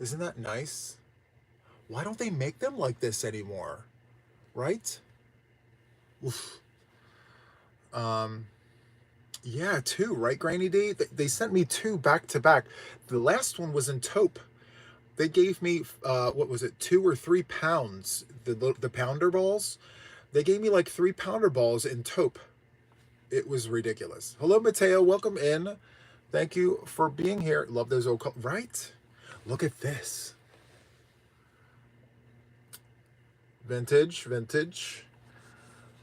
Speaker 1: Isn't that nice? Why don't they make them like this anymore? Right? Oof. Yeah, 2, right, Granny D? They sent me 2 back to back. The last one was in taupe. They gave me, what was it, 2 or 3 pounds, the pounder balls. They gave me like 3 pounder balls in taupe. It was ridiculous. Hello, Mateo. Welcome in. Thank you for being here. Love those old, right? Look at this. Vintage, vintage.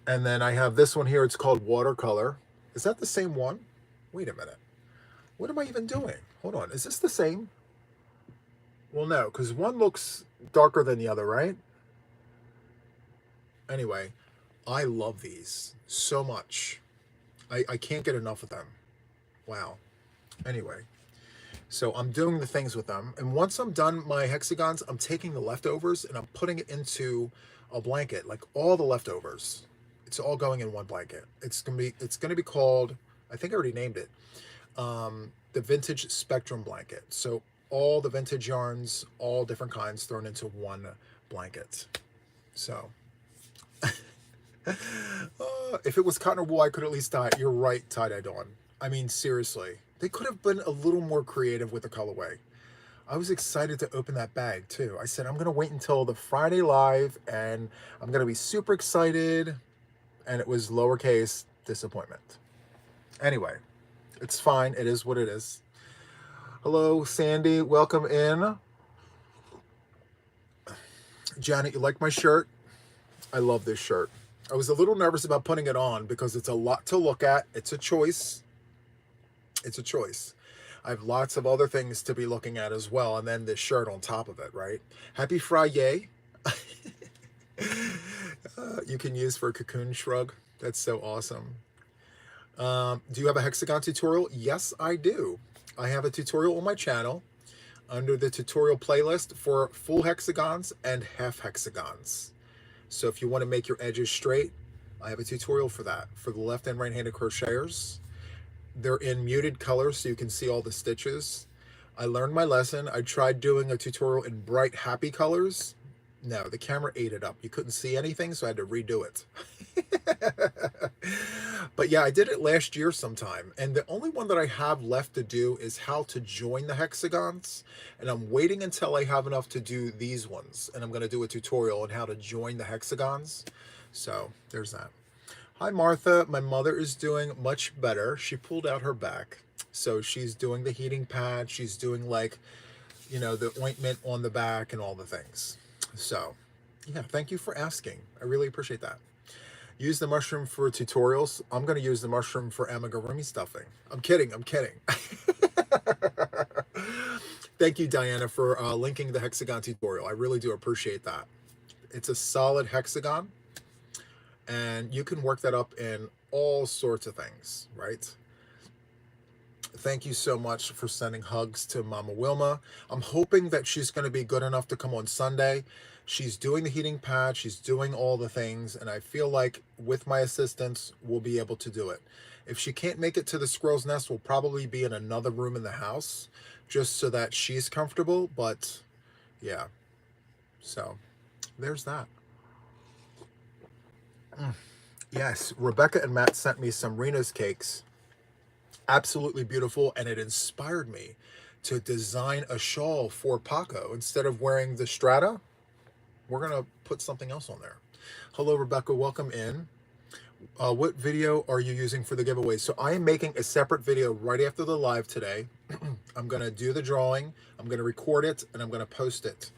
Speaker 1: And then I have this one here. It's called watercolor. Is that the same one? Wait a minute. What am I even doing? Hold on. Is this the same? Well, no, because one looks darker than the other, right? Anyway, I love these so much. I can't get enough of them. Wow. Anyway, so I'm doing the things with them. And once I'm done my hexagons, I'm taking the leftovers and I'm putting it into a blanket, like all the leftovers. It's all going in one blanket. It's gonna be called, I think I already named it, the Vintage Spectrum Blanket. So all the vintage yarns, all different kinds thrown into one blanket. So if it was cotton or wool, I could at least dye it. You're right, tie-dye Dawn. I mean, seriously. They could have been a little more creative with the colorway. I was excited to open that bag, too. I said, I'm going to wait until the Friday Live, and I'm going to be super excited. And it was lowercase disappointment. Anyway, it's fine. It is what it is. Hello, Sandy. Welcome in. Janet, you like my shirt? I love this shirt. I was a little nervous about putting it on because it's a lot to look at. It's a choice. It's a choice. I have lots of other things to be looking at as well. And then this shirt on top of it, right? Happy Friday. You can use for a cocoon shrug. That's so awesome. Do you have a hexagon tutorial? Yes, I do. I have a tutorial on my channel under the tutorial playlist for full hexagons and half hexagons. So if you want to make your edges straight, I have a tutorial for that, for the left and right-handed crocheters. They're in muted colors so you can see all the stitches. I learned my lesson. I tried doing a tutorial in bright, happy colors. No, the camera ate it up. You couldn't see anything, so I had to redo it. But yeah, I did it last year sometime. And the only one that I have left to do is how to join the hexagons. And I'm waiting until I have enough to do these ones. And I'm going to do a tutorial on how to join the hexagons. So there's that. Hi, Martha. My mother is doing much better. She pulled out her back. So she's doing the heating pad. She's doing, like, you know, the ointment on the back and all the things. So yeah, thank you for asking. I really appreciate that. Use the mushroom for tutorials. I'm going to use the mushroom for amigurumi stuffing. I'm kidding. I'm kidding. Thank you, Diana, for linking the hexagon tutorial. I really do appreciate that. It's a solid hexagon, and you can work that up in all sorts of things, right? Thank you so much for sending hugs to Mama Wilma. I'm hoping that she's going to be good enough to come on Sunday. She's doing the heating pad. She's doing all the things. And I feel like with my assistance, we'll be able to do it. If she can't make it to the squirrel's nest, we'll probably be in another room in the house just so that she's comfortable. But yeah, so there's that. Yes, Rebecca and Matt sent me some Rena's cakes. Absolutely beautiful, and it inspired me to design a shawl for Paco. Instead of wearing the strata, we're gonna put something else on there. Hello, Rebecca, welcome in. What video are you using for the giveaway? So I am making a separate video right after the live today. I'm gonna do the drawing, I'm gonna record it, and I'm gonna post it.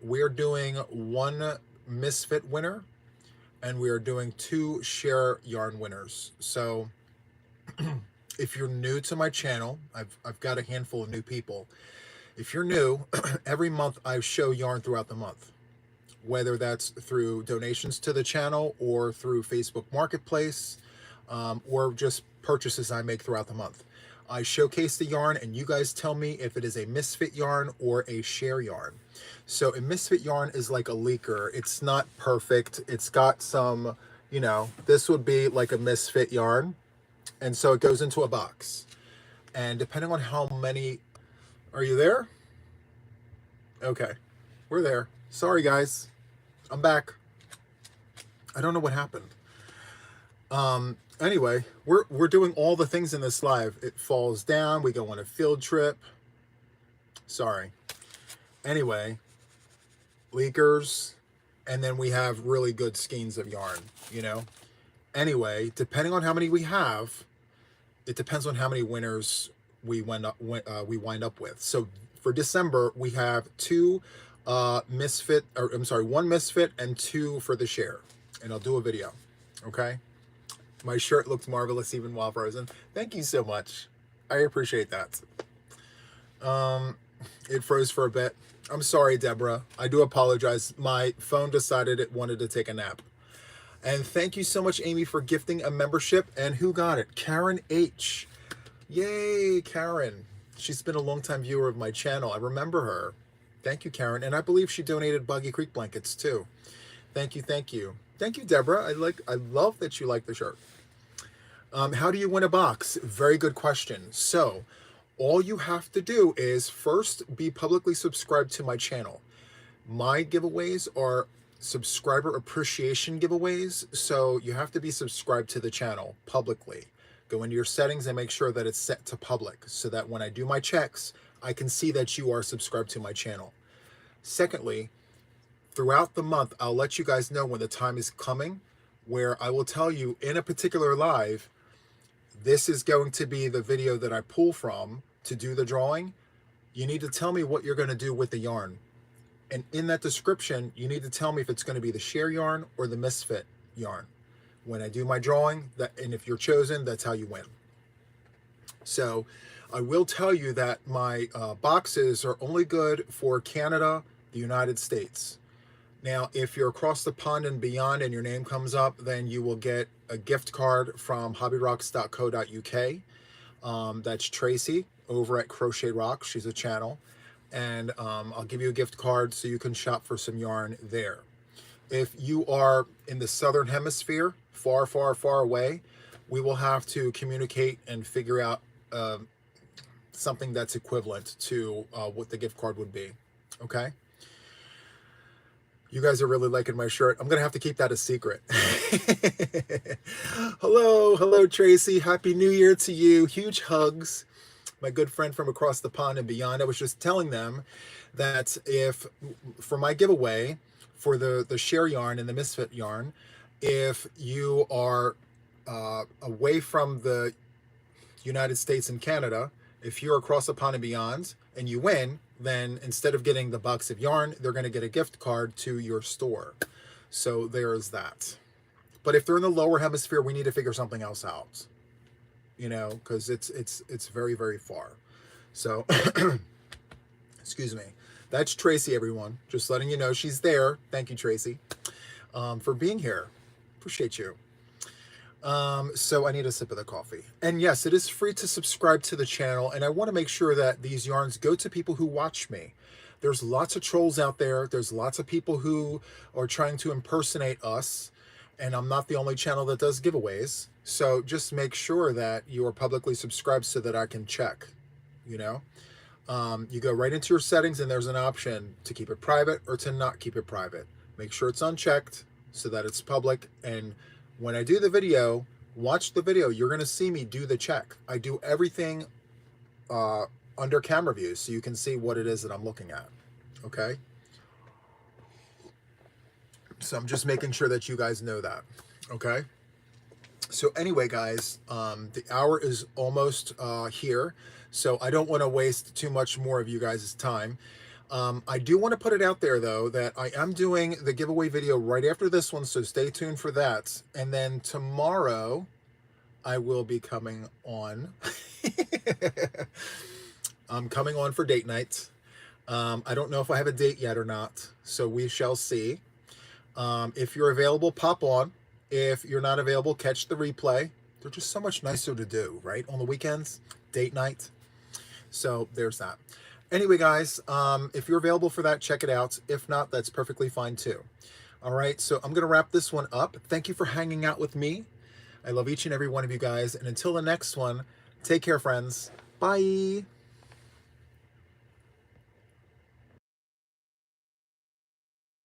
Speaker 1: We are doing one Misfit winner, and we are doing 2 share yarn winners. So if you're new to my channel, I've got a handful of new people. If you're new, every month I show yarn throughout the month, whether that's through donations to the channel or through Facebook Marketplace, or just purchases I make throughout the month. I showcase the yarn and you guys tell me if it is a misfit yarn or a share yarn. So a misfit yarn is like a leaker. It's not perfect. It's got some, you know, this would be like a misfit yarn. And so it goes into a box. And depending on how many, are you there? Okay, we're there. Sorry guys, I'm back. I don't know what happened. Anyway, we're doing all the things in this live. It falls down, we go on a field trip. Sorry. Anyway, leakers, and then we have really good skeins of yarn, you know? Anyway, depending on how many we have, it depends on how many winners we wind up with. So for December, we have one misfit and 2 for the share. And I'll do a video, okay? My shirt looks marvelous even while frozen. Thank you so much. I appreciate that. It froze for a bit. I'm sorry, Deborah. I do apologize. My phone decided it wanted to take a nap. And thank you so much, Amy, for gifting a membership. And who got it? Karen H. Yay, Karen. She's been a longtime viewer of my channel. I remember her. Thank you, Karen. And I believe she donated Buggy Creek blankets too. Thank you, thank you. Thank you, Deborah. I love that you like the shirt. How do you win a box? Very good question. So all you have to do is first be publicly subscribed to my channel. My giveaways are subscriber appreciation giveaways. So you have to be subscribed to the channel publicly. Go into your settings and make sure that it's set to public so that when I do my checks, I can see that you are subscribed to my channel. Secondly, throughout the month, I'll let you guys know when the time is coming where I will tell you in a particular live, this is going to be the video that I pull from to do the drawing. You need to tell me what you're going to do with the yarn. And in that description, you need to tell me if it's going to be the share yarn or the misfit yarn. When I do my drawing, and if you're chosen, that's how you win. So I will tell you that my boxes are only good for Canada, the United States. Now, if you're across the pond and beyond and your name comes up, then you will get a gift card from hobbyrocks.co.uk. That's Tracy over at Crochet Rocks. She's a channel. And I'll give you a gift card so you can shop for some yarn there. If you are in the Southern Hemisphere, far, far, far away, we will have to communicate and figure out something that's equivalent to what the gift card would be, okay? You guys are really liking my shirt. I'm gonna have to keep that a secret. Hello, Tracy. Happy New Year to you. Huge hugs. My good friend from across the pond and beyond. I was just telling them that if, for my giveaway, for the share yarn and the misfit yarn, if you are away from the United States and Canada, if you're across the pond and beyond and you win, then instead of getting the box of yarn, they're going to get a gift card to your store. So there's that. But if they're in the lower hemisphere, we need to figure something else out, you know, because it's very, very far. So excuse me. That's Tracy, everyone. Just letting you know she's there. Thank you, Tracy, for being here. Appreciate you. So I need a sip of the coffee. And yes, it is free to subscribe to the channel. And I want to make sure that these yarns go to people who watch me. There's lots of trolls out there. There's lots of people who are trying to impersonate us. And I'm not the only channel that does giveaways. So just make sure that you are publicly subscribed so that I can check, you know. You go right into your settings and there's an option to keep it private or to not keep it private. Make sure it's unchecked so that it's public. And when I do the video, watch the video. You're going to see me do the check. I do everything under camera view so you can see what it is that I'm looking at. Okay? So I'm just making sure that you guys know that. Okay? So anyway, guys, the hour is almost here. So I don't want to waste too much more of you guys' time. I do want to put it out there, though, that I am doing the giveaway video right after this one, so stay tuned for that. And then tomorrow, I will be coming on. I'm coming on for date night. I don't know if I have a date yet or not, so we shall see. If you're available, pop on. If you're not available, catch the replay. They're just so much nicer to do, right? On the weekends, date night. So there's that. Anyway, guys, if you're available for that, check it out. If not, that's perfectly fine too. All right, so I'm going to wrap this one up. Thank you for hanging out with me. I love each and every one of you guys. And until the next one, take care, friends. Bye.